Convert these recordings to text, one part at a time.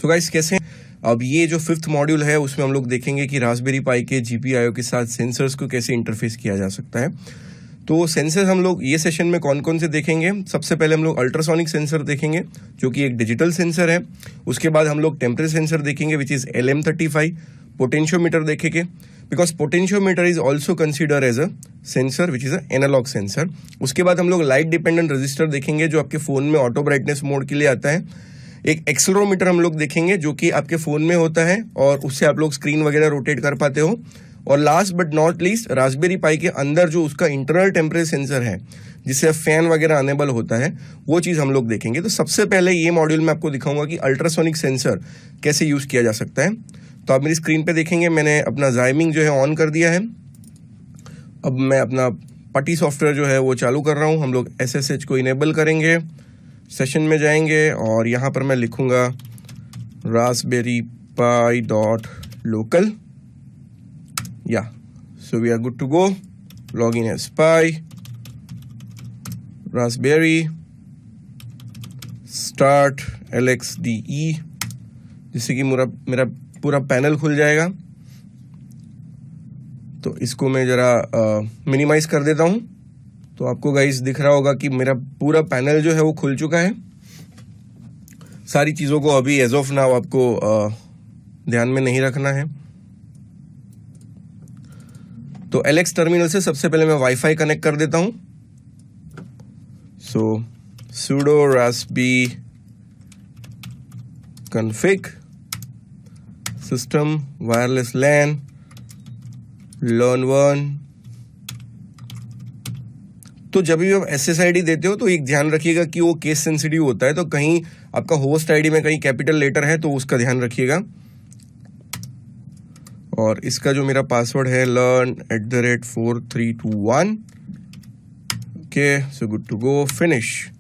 So guys कैसे हैं? अब ये जो 5th मॉड्यूल है उसमें हम लोग देखेंगे कि रास्पबेरी पाई के GPIO के साथ सेंसर्स को कैसे इंटरफेस किया जा सकता है। तो सेंसर्स हम लोग ये सेशन में कौन कौन से देखेंगे। सबसे पहले हम लोग अल्ट्रासोनिक सेंसर देखेंगे जो कि एक डिजिटल सेंसर है। उसके बाद हम लोग टेम्परेचर सेंसर देखेंगे विच इज LM35। पोटेंशियोमीटर देखेंगे because potentiometer is also consider as a sensor which is a analogue sensor. उसके बाद हम लोग लाइट डिपेंडेंट रजिस्टर देखेंगे जो आपके फोन में ऑटो ब्राइटनेस मोड के लिए आता है। एक एक्सेलरोमीटर हम लोग देखेंगे जो कि आपके फोन में होता है और उससे आप लोग स्क्रीन वगैरह रोटेट कर पाते हो। और last but not least Raspberry Pi के अंदर जो उसका इंटरनल टेम्परेचर सेंसर है जिससे फैन वगैरह अनेबल होता है वो चीज हम लोग देखेंगे। तो सबसे पहले ये मॉड्यूल में आपको दिखाऊंगा कि अल्ट्रासोनिक सेंसर कैसे यूज किया जा सकता है। तो आप मेरी स्क्रीन पे देखेंगे मैंने अपना जाइमिंग जो है ऑन कर दिया है। अब मैं अपना पटी सॉफ्टवेयर जो है वो चालू कर रहा हूँ। हम लोग SSH को इनेबल करेंगे, सेशन में जाएंगे और यहाँ पर मैं लिखूंगा raspberrypi.local। Yeah so we are good to go. Log in as pi raspberry start LXDE, जिससे कि मेरा पूरा पैनल खुल जाएगा। तो इसको मैं जरा मिनिमाइज कर देता हूं तो आपको गाइस दिख रहा होगा कि मेरा पूरा पैनल जो है वो खुल चुका है। सारी चीजों को अभी एज ऑफ नाउ आपको ध्यान में नहीं रखना है। तो LX टर्मिनल से सबसे पहले मैं वाईफाई कनेक्ट कर देता हूं। सो sudo raspi config system wireless LAN learn1। तो जब भी आप SSID देते हो तो एक ध्यान रखिएगा कि वो केस सेंसिटिव होता है। तो कहीं आपका होस्ट आईडी में कहीं कैपिटल लेटर है तो उसका ध्यान रखिएगा। और इसका जो मेरा पासवर्ड है learn@4321। Okay so good to go, finish.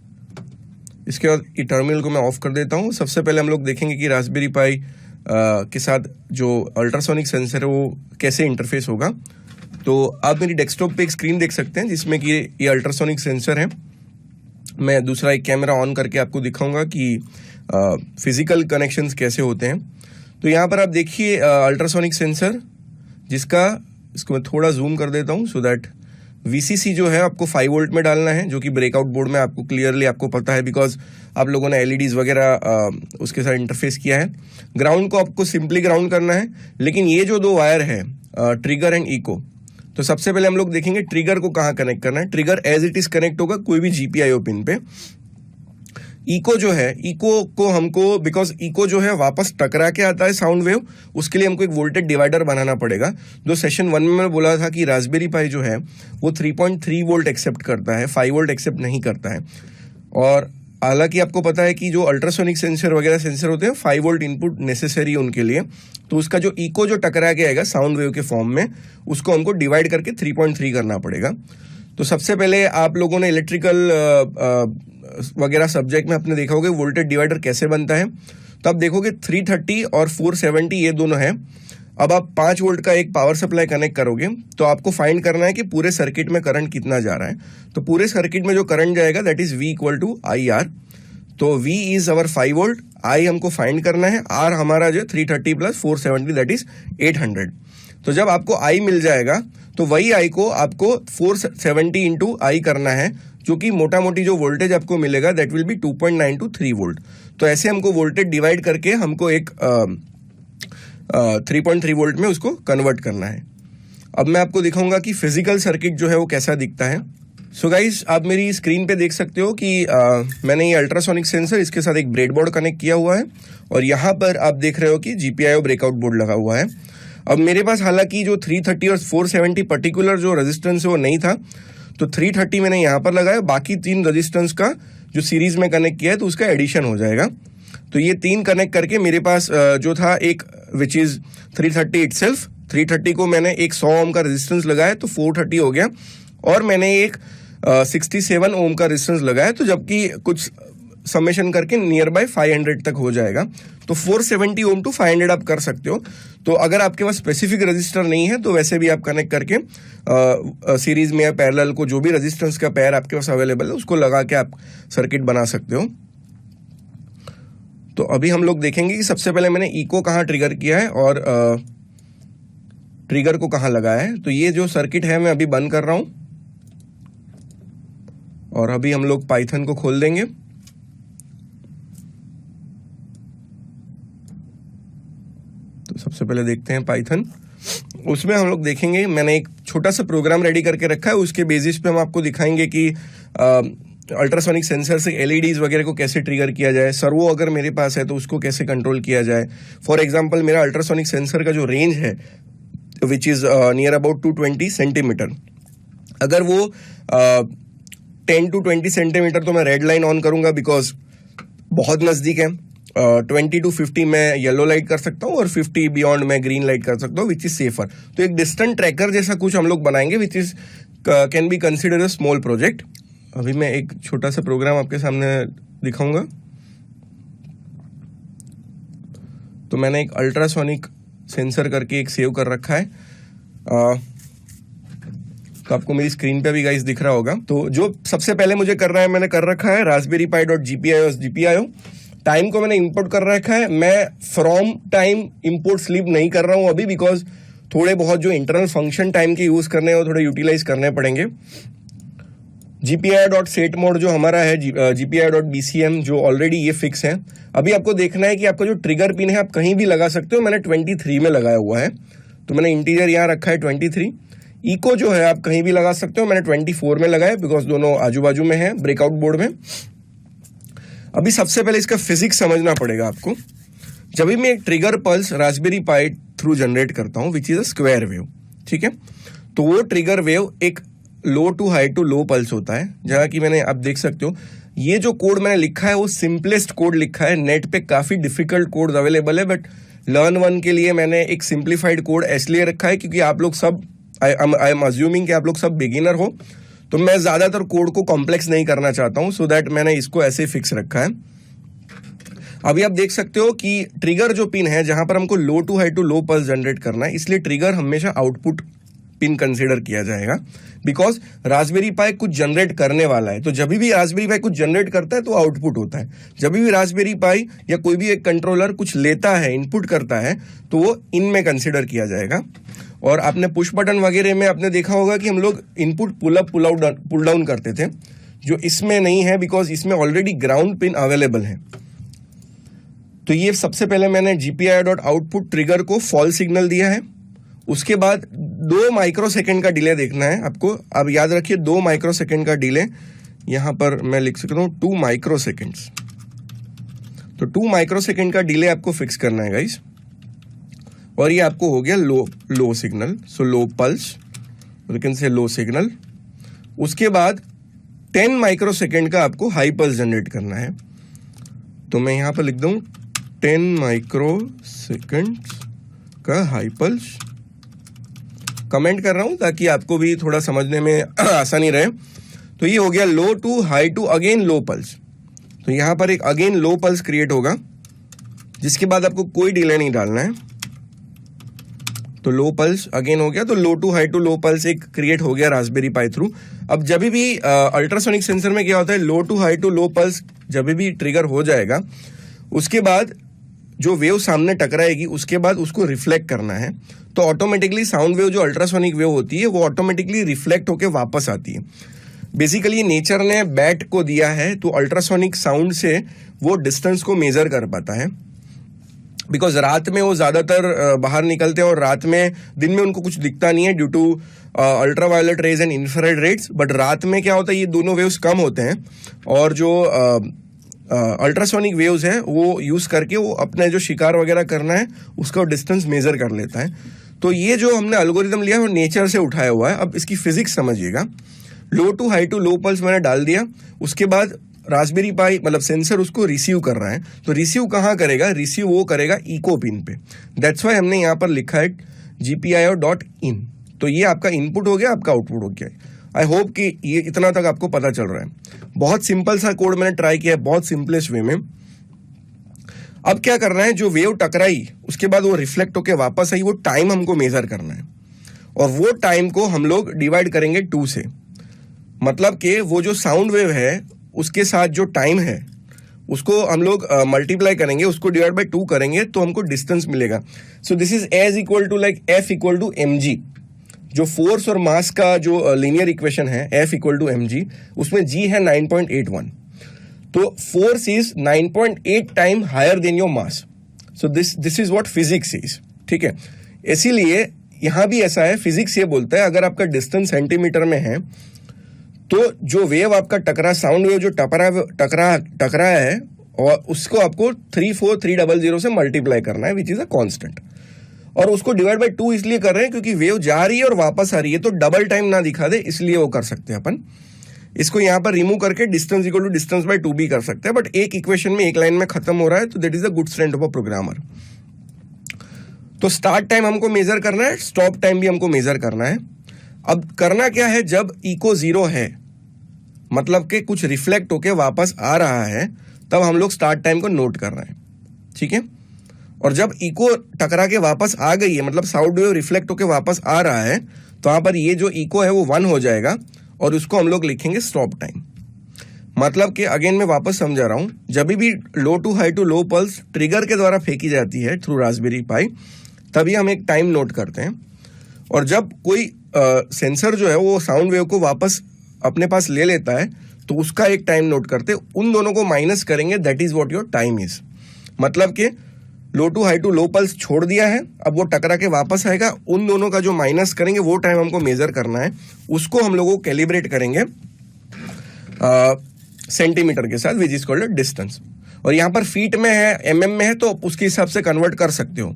इसके बाद ये टर्मिनल को मैं ऑफ कर देता हूँ। सबसे पहले हम लोग देखेंगे कि रास्पबेरी पाई के साथ जो अल्ट्रासोनिक सेंसर है वो कैसे इंटरफेस होगा। तो आप मेरी डेस्कटॉप पे एक स्क्रीन देख सकते हैं जिसमें कि ये अल्ट्रासोनिक सेंसर है। मैं दूसरा एक कैमरा ऑन करके आपको दिखाऊंगा कि फिजिकल कनेक्शंस कैसे होते हैं। तो यहाँ पर आप देखिए अल्ट्रासोनिक सेंसर जिसका, इसको मैं थोड़ा जूम कर देता हूँ सो दैट VCC जो है आपको 5 वोल्ट में डालना है जो कि ब्रेकआउट बोर्ड में आपको क्लियरली आपको पता है बिकॉज आप लोगों ने LEDs वगैरह उसके साथ इंटरफेस किया है। ग्राउंड को आपको सिंपली ग्राउंड करना है। लेकिन ये जो 2 वायर है ट्रिगर एंड इको, तो सबसे पहले हम लोग देखेंगे ट्रिगर को कहाँ कनेक्ट करना है। Trigger as it is connect होगा कोई भी GPIO पिन पे। इको जो है, इको को हमको बिकॉज इको जो है वापस टकरा के आता है साउंड वेव, उसके लिए हमको एक वोल्टेज डिवाइडर बनाना पड़ेगा। जो सेशन 1 में मैं बोला था कि रास्पबेरी पाई जो है वो 3.3 वोल्ट एक्सेप्ट करता है, 5 वोल्ट एक्सेप्ट नहीं करता है। और हालांकि आपको पता है कि जो अल्ट्रासोनिक सेंसर वगैरह सेंसर होते हैं 5 वोल्ट इनपुट नेसेसरी है उनके लिए। तो उसका जो इको जो टकरा के आएगा साउंड वेव के फॉर्म में, उसको हमको डिवाइड करके 3.3 करना पड़ेगा। तो सबसे पहले आप लोगों ने इलेक्ट्रिकल वगैरह सब्जेक्ट में आपने देखा होगा वोल्टेज डिवाइडर कैसे बनता है। तो आप देखोगे 330 और 470 ये दोनों है। अब आप 5 वोल्ट का एक पावर सप्लाई कनेक्ट करोगे तो आपको फाइंड करना है कि पूरे सर्किट में करंट कितना जा रहा है। तो पूरे सर्किट में जो करंट जाएगा दैट इज V = IR। तो V is our 5 volt, I हमको फाइंड करना है, R हमारा जो 330 + 470 दैट इज 800। तो जब आपको I मिल जाएगा तो वही I को आपको 470 इंटू I करना है जो कि मोटा मोटी जो वोल्टेज आपको मिलेगा that will be 2.9 to 3 volt. तो ऐसे हमको वोल्टेज डिवाइड करके हमको एक 3.3 वोल्ट में उसको कन्वर्ट करना है। अब मैं आपको दिखाऊंगा कि फिजिकल सर्किट जो है वो कैसा दिखता है। सो गाइस आप मेरी स्क्रीन पे देख सकते हो कि मैंने ये अल्ट्रासोनिक सेंसर इसके साथ एक ब्रेडबोर्ड कनेक्ट किया हुआ है और यहाँ पर आप देख रहे हो कि GPIO ब्रेकआउट बोर्ड लगा हुआ है। अब मेरे पास हालांकि जो 330 और 470 पर्टिकुलर जो रेजिस्टेंस है वो नहीं था, तो 330 मैंने यहाँ पर लगाया। बाकी 3 रेजिस्टेंस का जो सीरीज में कनेक्ट किया है तो उसका एडिशन हो जाएगा। तो ये 3 कनेक्ट करके मेरे पास जो था एक विच इज 330 इटसेल्फ, 330 को मैंने एक 100 ओम का रेजिस्टेंस लगाया तो 430 हो गया। और मैंने एक 67 ओम का रेजिस्टेंस लगाया तो जबकि कुछ समेशन करके नियर बाय 500 तक हो जाएगा। तो 470 ओम टू 500 आप कर सकते हो। तो अगर आपके पास स्पेसिफिक रजिस्टर नहीं है तो वैसे भी आप कनेक्ट करके सीरीज में या पैरेलल को जो भी रेजिस्टेंस का पेयर आपके पास अवेलेबल है उसको लगा के आप सर्किट बना सकते हो। तो अभी हम लोग देखेंगे कि सबसे पहले मैंने इको कहाँ ट्रिगर किया है और ट्रिगर को कहाँ लगाया है। तो ये जो सर्किट है मैं अभी बंद कर रहा हूं और अभी हम लोग पाइथन को खोल देंगे। तो सबसे पहले देखते हैं पाइथन। उसमें हम लोग देखेंगे, मैंने एक छोटा सा प्रोग्राम रेडी करके रखा है, उसके बेसिस पे हम आपको दिखाएंगे कि अल्ट्रासोनिक सेंसर से एलईडीज वगैरह को कैसे ट्रिगर किया जाए। सर्वो अगर मेरे पास है तो उसको कैसे कंट्रोल किया जाए। फॉर एग्जांपल मेरा अल्ट्रासोनिक सेंसर का जो रेंज है which is near about 220 centimetre, अगर वो 10 to 20 सेंटीमीटर तो मैं रेड लाइन ऑन करूंगा बिकॉज बहुत नजदीक है। 20 to 50 मैं येलो लाइट कर सकता हूँ और 50 बियॉन्ड मैं ग्रीन लाइट कर सकता हूँ, विच इज सेफर। तो एक डिस्टेंट ट्रैकर जैसा कुछ हम लोग बनाएंगे which is can be consider a small project. अभी मैं एक छोटा सा प्रोग्राम आपके सामने दिखाऊंगा। तो मैंने एक अल्ट्रासोनिक सेंसर करके एक सेव कर रखा है। तो आपको मेरी स्क्रीन पे भी गाइस दिख रहा होगा। तो जो सबसे पहले मुझे करना है, मैंने कर रखा है रास्पबेरी पाई .gpio। टाइम को मैंने इंपोर्ट कर रखा है। मैं फ्रॉम टाइम इंपोर्ट स्लीप नहीं कर रहा हूं अभी, बिकॉज थोड़े बहुत जो इंटरनल फंक्शन टाइम के यूज करने हैं वो थोड़े यूटिलाइज करने पड़ेंगे। GPIO.set मोड जो हमारा है, GPIO.bcm जो ऑलरेडी ये फिक्स है। अभी आपको देखना है कि आपका जो ट्रिगर पिन है आप कहीं भी लगा सकते हो। मैंने 23 में लगाया हुआ है, तो मैंने इंटीजर यहाँ रखा है 23। इको जो है आप कहीं भी लगा सकते हो, मैंने 24 में लगाया बिकॉज दोनों आजू बाजू में है ब्रेकआउट बोर्ड में। अभी सबसे पहले इसका फिजिक्स समझना पड़ेगा आपको। जब भी मैं एक trigger pulse Raspberry Pi through generate करता हूं which is a square wave, ठीक है, तो वो ट्रिगर वेव एक low to high to low pulse होता है। जहां कि मैंने आप देख सकते हो ये जो कोड मैंने लिखा है वो सिंपलेस्ट कोड लिखा है। नेट पे काफी डिफिकल्ट कोड अवेलेबल है, बट लर्न वन के लिए मैंने एक सिंप्लीफाइड कोड इसलिए रखा है क्योंकि आप लोग सब आई एम अज्यूमिंग कि आप लोग सब बिगिनर हो, तो मैं ज्यादातर कोड को कॉम्प्लेक्स नहीं करना चाहता हूं, सो दैट मैंने इसको ऐसे फिक्स रखा है। अभी आप देख सकते हो कि ट्रिगर जो पिन है जहां पर हमको low to high to low pulse generate करना है, इसलिए ट्रिगर हमेशा आउटपुट पिन कंसीडर किया जाएगा बिकॉज रास्पबेरी पाई कुछ जनरेट करने वाला है। तो जब भी रास्पबेरी पाई कुछ जनरेट करता है तो आउटपुट होता है। जब भी रास्पबेरी पाई या कोई भी एक कंट्रोलर कुछ लेता है, इनपुट करता है, तो वो इन में कंसीडर किया जाएगा। और आपने पुश बटन वगैरह में आपने देखा होगा कि हम लोग input pull up pull down करते थे, जो इसमें नहीं है बिकॉज इसमें ऑलरेडी ग्राउंड पिन अवेलेबल है। तो ये सबसे पहले मैंने GPIO.output ट्रिगर को फॉल्स सिग्नल दिया है। उसके बाद 2 माइक्रोसेकंड का डिले देखना है आपको। अब याद रखिए 2 माइक्रोसेकंड का डिले, यहां पर मैं लिख सकता हूं 2 माइक्रोसेकंड्स। तो 2 माइक्रोसेकंड का डिले आपको फिक्स करना है गाइस। और ये आपको हो गया लो सिग्नल, सो लो पल्स, लेकिन से लो सिग्नल। उसके बाद 10 माइक्रोसेकंड का आपको हाई पल्स जनरेट करना है। तो मैं यहां पर लिख दूं 10 माइक्रोसेकंड का हाई पल्स। कमेंट कर रहा हूं ताकि आपको भी थोड़ा समझने में आसानी रहे। तो ये हो गया low to high to again low pulse. तो यहां पर एक अगेन लो पल्स क्रिएट होगा, जिसके बाद आपको कोई डिले नहीं डालना है। तो लो पल्स अगेन हो गया। तो low to high to low pulse एक क्रिएट हो गया रास्पबेरी पाई थ्रू। अब जब भी अल्ट्रासोनिक सेंसर में क्या होता है, low to high to low pulse जब भी ट्रिगर हो जाएगा, उसके बाद जो वेव सामने टकराएगी उसके बाद उसको रिफ्लेक्ट करना है। तो ऑटोमेटिकली साउंड वेव जो अल्ट्रासोनिक वेव होती है वो ऑटोमेटिकली रिफ्लेक्ट होकर वापस आती है। बेसिकली नेचर ने बैट को दिया है, तो अल्ट्रासोनिक साउंड से वो डिस्टेंस को मेजर कर पाता है। बिकॉज रात में वो ज्यादातर बाहर निकलते हैं और रात में, दिन में उनको कुछ दिखता नहीं है due to ultraviolet rays and infrared rays, but रात में क्या होता है ये दोनों वेव्स कम होते हैं और जो अल्ट्रासोनिक वेव्स है वो यूज करके वो अपने जो शिकार वगैरह करना है उसका डिस्टेंस मेजर कर लेता है। तो ये जो हमने एल्गोरिथम लिया है वो नेचर से उठाया हुआ है। अब इसकी फिजिक्स समझिएगा। Low to high to low pulse मैंने डाल दिया, उसके बाद रास्पबेरी पाई मतलब सेंसर उसको रिसीव कर रहा है। तो रिसीव कहाँ करेगा, रिसीव वो करेगा इको पिन पे। दैट्स वाई हमने यहाँ पर लिखा है GPIO.in। तो ये आपका इनपुट हो गया, आपका आउटपुट हो गया। आई होप कि ये इतना तक आपको पता चल रहा है। बहुत सिंपल सा कोड मैंने ट्राई किया है, बहुत सिंपलेस्ट वे में। अब क्या करना है, जो वेव टकराई उसके बाद वो रिफ्लेक्ट होके वापस आई, वो टाइम हमको मेजर करना है और वो टाइम को हम लोग डिवाइड करेंगे 2 से। मतलब कि वो जो साउंड वेव है उसके साथ जो टाइम है उसको हम लोग मल्टीप्लाई करेंगे, उसको डिवाइड बाय 2 करेंगे तो हमको डिस्टेंस मिलेगा। So this is as equal to like F equal to mg। जो फोर्स और मास का जो लीनियर इक्वेशन है F इक्वल टू mg, उसमें g है 9.81। तो force is 9.8 time higher than your mass. So this is what physics is, ठीक है। इसीलिए यहां भी ऐसा है, फिजिक्स ये बोलता है अगर आपका डिस्टेंस सेंटीमीटर में है तो जो वेव आपका टकरा, साउंड वेव जो टकरा है, और उसको आपको 34300 से मल्टीप्लाई करना है, विच इज अ कांस्टेंट। और उसको डिवाइड बाय 2 इसलिए कर रहे हैं क्योंकि वेव जा रही है और वापस आ रही है, तो डबल टाइम ना दिखा दे, इसलिए वो कर सकते हैं अपन। इसको यहां पर रिमूव करके distance equal to distance by 2 भी कर सकते हैं, बट एक इक्वेशन में एक लाइन में खत्म हो रहा है, तो that is the good strength of a programmer. तो स्टार्ट टाइम हमको मेजर करना है, स्टॉप टाइम भी हमको मेजर करना है। अब करना क्या है, जब इको 0 है, मतलब कि कुछ रिफ्लेक्ट होके वापस आ रहा है, तब हम लोग स्टार्ट टाइम को नोट कर रहे हैं, ठीक है। और जब इको टकरा के वापस आ गई है, मतलब साउंड वेव रिफ्लेक्ट होके वापस आ रहा है, तो यहां पर ये जो इको है वो 1 हो जाएगा और उसको हम लोग लिखेंगे स्टॉप टाइम। मतलब कि अगेन मैं वापस समझा रहा हूं, जब भी low to high to low pulse trigger के द्वारा फेंकी जाती है थ्रू रास्पबेरी पाई, तभी हम एक टाइम नोट करते हैं। और जब कोई सेंसर जो है वो साउंड वेव को वापस अपने पास ले लेता है, तो उसका एक टाइम नोट करते हैं, उन दोनों को माइनस करेंगे, that is what your time is. मतलब कि low to high to low pulse छोड़ दिया है, अब वो टकरा के वापस आएगा, उन दोनों का जो माइनस करेंगे वो टाइम हमको मेजर करना है, उसको हम लोगों को कैलिब्रेट करेंगे सेंटीमीटर के साथ, विच इज कॉल्ड डिस्टेंस। और यहां पर फीट में है, mm में है, तो उसके हिसाब से कन्वर्ट कर सकते हो।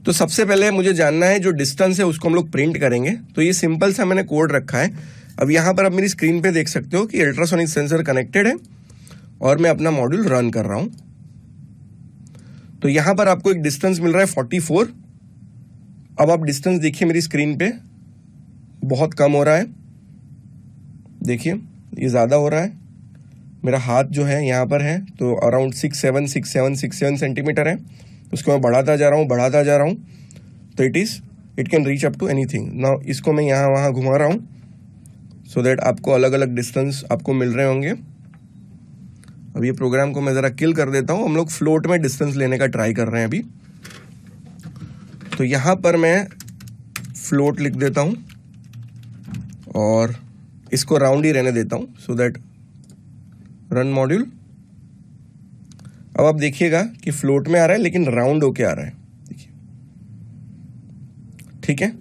तो सबसे पहले मुझे जानना है जो डिस्टेंस है उसको हम लोग प्रिंट करेंगे। तो ये सिंपल सा मैंने कोड रखा है। अब यहां पर आप मेरी स्क्रीन पे देख सकते हो कि अल्ट्रासोनिक सेंसर कनेक्टेड है और मैं अपना मॉड्यूल रन कर रहा हूं। तो यहां पर आपको एक डिस्टेंस मिल रहा है 44। अब आप डिस्टेंस देखिए मेरी स्क्रीन पे, बहुत कम हो रहा है, देखिए ये ज्यादा हो रहा है। मेरा हाथ जो है यहां पर है तो अराउंड 67 सेंटीमीटर है, उसको मैं बढ़ाता जा रहा हूं, तो it can reach up to anything. Now इसको मैं यहां वहां घुमा रहा हूं सो दैट आपको अलग अलग डिस्टेंस आपको मिल रहे होंगे। अब ये प्रोग्राम को मैं जरा किल कर देता हूं। हम लोग फ्लोट में डिस्टेंस लेने का ट्राई कर रहे हैं अभी। तो यहां पर मैं फ्लोट लिख देता हूं और इसको राउंड ही रहने देता हूं, सो दैट रन मॉड्यूल। अब आप देखिएगा कि फ्लोट में आ रहा है लेकिन राउंड होके आ रहा है, देखिए, ठीक है।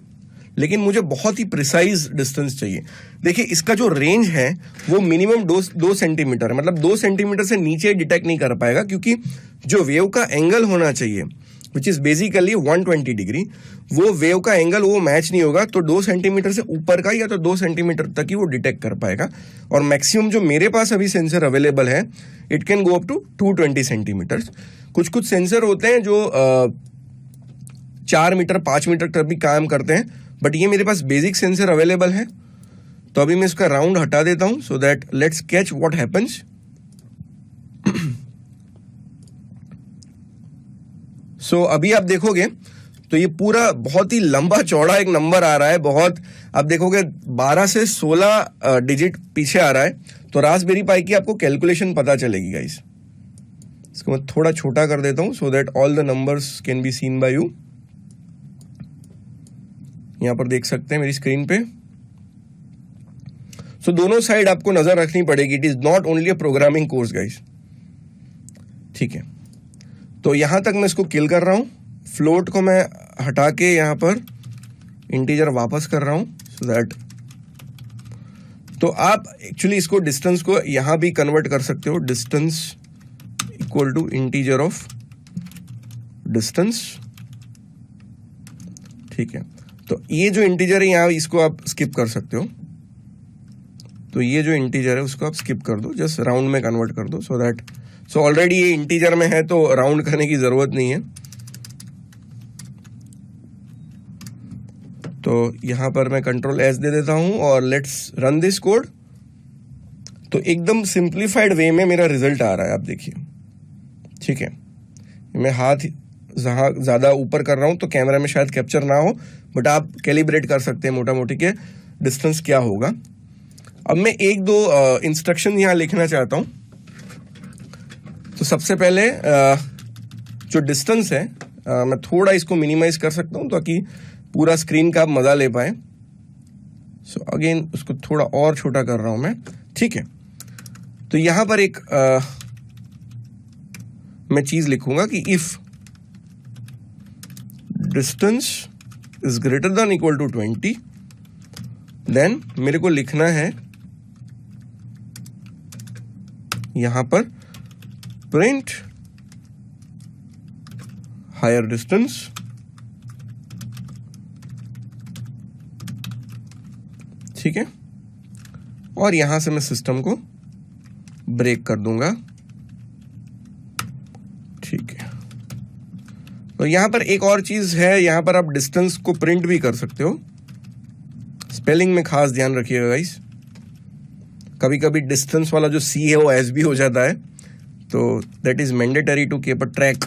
लेकिन मुझे बहुत ही प्रिसाइज डिस्टेंस चाहिए। देखिए इसका जो रेंज है वो मिनिमम 2 सेंटीमीटर है, मतलब 2 सेंटीमीटर से नीचे डिटेक्ट नहीं कर पाएगा, क्योंकि जो वेव का एंगल होना चाहिए विच इज बेसिकली 120 डिग्री, वो वेव का एंगल वो मैच नहीं होगा। तो 2 सेंटीमीटर से ऊपर का या तो 2 सेंटीमीटर तक ही वो डिटेक्ट कर पाएगा। और मैक्सिमम जो मेरे पास अभी सेंसर अवेलेबल है, it can go up to 220 centimetre. कुछ सेंसर होते हैं जो 4 मीटर 5 मीटर तक भी काम करते हैं, बट ये मेरे पास बेसिक सेंसर अवेलेबल है। तो अभी मैं इसका राउंड हटा देता हूं, so that let's catch what happens. So अभी आप देखोगे तो ये पूरा बहुत ही लंबा चौड़ा एक नंबर आ रहा है, बहुत, आप देखोगे 12 से 16 डिजिट पीछे आ रहा है। तो रास्पबेरी पाई की आपको कैलकुलेशन पता चलेगी गाइस। इसको मैं थोड़ा छोटा कर देता हूं so that all the numbers can be seen by you. यहां पर देख सकते हैं मेरी स्क्रीन पे। सो दोनों साइड आपको नजर रखनी पड़ेगी। It is not only a programming course guys, ठीक है। तो यहां तक मैं इसको किल कर रहा हूं। फ्लोट को मैं हटा के यहां पर इंटीजर वापस कर रहा हूं, सो दैट, तो आप एक्चुअली इसको डिस्टेंस को यहां भी कन्वर्ट कर सकते हो, distance equal to integer of distance, ठीक है। तो ये जो इंटीजर है यहां, इसको आप स्किप कर सकते हो। तो ये जो इंटीजर है उसको आप स्किप कर दो, जस्ट राउंड में कन्वर्ट कर दो, सो दैट, सो ऑलरेडी ये इंटीजर में है तो राउंड करने की जरूरत नहीं है। तो यहां पर मैं कंट्रोल एस दे देता हूं और लेट्स रन दिस कोड। तो एकदम सिंप्लीफाइड वे में मेरा रिजल्ट आ रहा है, आप देखिए, ठीक है। मैं हाथ ज्यादा ऊपर कर रहा हूं तो कैमरा में शायद कैप्चर ना हो, बट आप कैलिब्रेट कर सकते हैं मोटा मोटी के डिस्टेंस क्या होगा। अब मैं एक दो इंस्ट्रक्शन यहाँ लिखना चाहता हूँ। तो सबसे पहले जो डिस्टेंस है मैं थोड़ा इसको मिनिमाइज कर सकता हूँ ताकि पूरा स्क्रीन का आप मजा ले पाए। सो अगेन उसको थोड़ा और छोटा कर रहा हूं मैं, ठीक है। तो यहां पर एक मैं चीज लिखूंगा कि if distance is greater than equal to 20, then मेरे को लिखना है यहां पर प्रिंट हायर डिस्टेंस, ठीक है। और यहां से मैं सिस्टम को ब्रेक कर दूंगा, ठीक है। तो यहां पर एक और चीज है, यहां पर आप डिस्टेंस को प्रिंट भी कर सकते हो। स्पेलिंग में खास ध्यान रखिएगा गाइस, कभी कभी डिस्टेंस वाला जो सी है वो एस भी हो जाता है, तो that is mandatory to keep a track.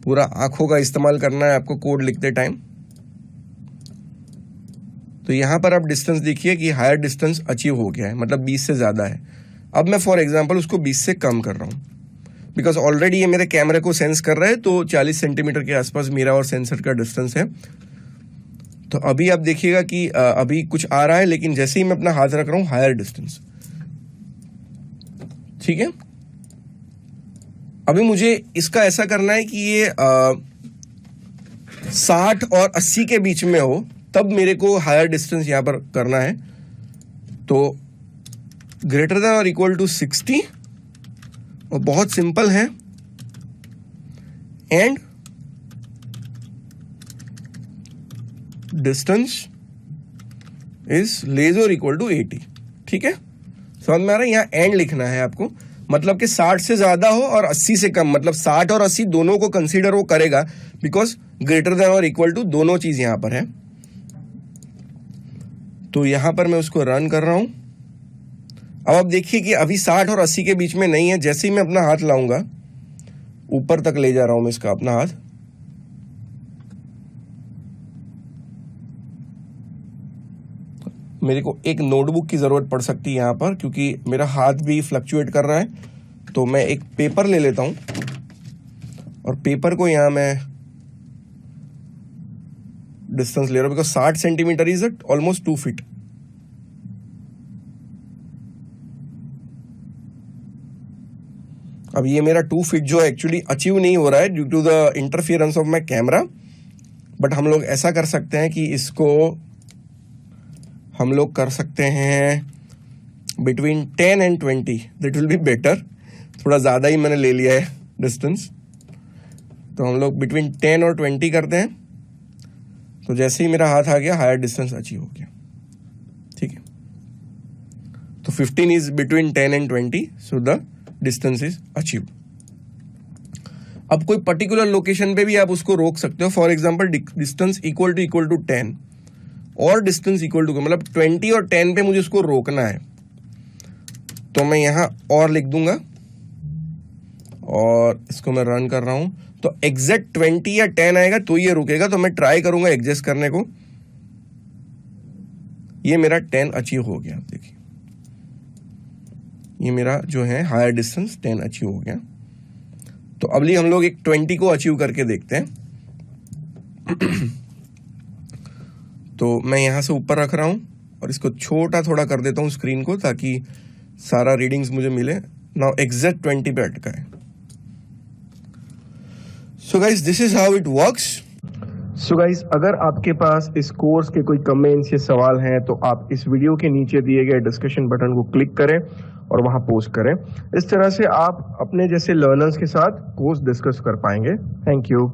पूरा आंखों का इस्तेमाल करना है आपको कोड लिखते टाइम। तो यहां पर आप डिस्टेंस देखिए कि हायर डिस्टेंस अचीव हो गया है, मतलब 20 से ज्यादा है। अब मैं फॉर एग्जांपल उसको 20 से कम कर रहा हूं बिकॉज ऑलरेडी ये मेरे कैमरे को सेंस कर रहा है, तो 40 सेंटीमीटर के आसपास मेरा और सेंसर का डिस्टेंस है। तो अभी आप देखिएगा कि अभी कुछ आ रहा है, लेकिन जैसे ही मैं अपना हाथ रख रहा हूं हायर डिस्टेंस, ठीक है। अभी मुझे इसका ऐसा करना है कि ये 60 और 80 के बीच में हो, तब मेरे को हायर डिस्टेंस यहां पर करना है। तो ग्रेटर देन और इक्वल टू 60, और बहुत सिंपल है, एंड डिस्टेंस इज लेस और इक्वल टू 80, ठीक है। समझ में आ रहा है? यहां एंड लिखना है आपको, मतलब कि 60 से ज्यादा हो और 80 से कम, मतलब 60 और 80 दोनों को कंसीडर वो करेगा, बिकॉज ग्रेटर देन और इक्वल टू दोनों चीज यहां पर है। तो यहां पर मैं उसको रन कर रहा हूं। अब आप देखिए कि अभी 60 और 80 के बीच में नहीं है। जैसे ही मैं अपना हाथ लाऊंगा, ऊपर तक ले जा रहा हूं मैं इसका अपना हाथ, मेरे को एक नोटबुक की जरूरत पड़ सकती है यहां पर, क्योंकि मेरा हाथ भी फ्लक्चुएट कर रहा है। तो मैं एक पेपर ले लेता हूं, और पेपर को यहां मैं डिस्टेंस ले रहा हूं, because 60 centimetre is almost 2 feet. अब ये मेरा 2 फीट जो एक्चुअली अचीव नहीं हो रहा है due to the interference of my camera, but हम लोग ऐसा कर सकते हैं कि इसको हम लोग कर सकते हैं between 10 and 20, that will be better. थोड़ा ज़्यादा ही मैंने ले लिया है डिस्टेंस, तो हम लोग बिटवीन 10 और 20 करते हैं। तो जैसे ही मेरा हाथ आ गया, हायर डिस्टेंस अचीव हो गया, ठीक है। तो 15 is between 10 and 20, so the distance is achieve. अब कोई पर्टिकुलर लोकेशन पे भी आप उसको रोक सकते हो। For example distance equal to 10 और डिस्टेंस इक्वल टू, मतलब 20 और 10 पे मुझे उसको रोकना है, तो मैं यहां और लिख दूंगा और इसको मैं रन कर रहा हूं। तो एग्जैक्ट 20 या 10 आएगा तो ये रुकेगा। तो मैं ट्राई करूंगा एडजस्ट करने को। ये मेरा 10 अचीव हो गया, देखिए ये मेरा जो है हायर डिस्टेंस 10 अचीव हो गया। तो अगली हम लोग एक 20 को अचीव करके देखते हैं। तो मैं यहां से ऊपर रख रहा हूं और इसको छोटा थोड़ा कर देता हूं स्क्रीन को, ताकि सारा रीडिंग्स मुझे मिले। नाउ एग्जैक्ट 20 पे अटका है। So guys, this is how it works. So guys, अगर आपके पास इस कोर्स के कोई कमेंट्स या सवाल हैं तो आप इस वीडियो के नीचे दिए गए डिस्कशन बटन को क्लिक करें और वहां पोस्ट करें। इस तरह से आप अपने जैसे लर्नर्स के साथ कोर्स डिस्कस कर पाएंगे। Thank you.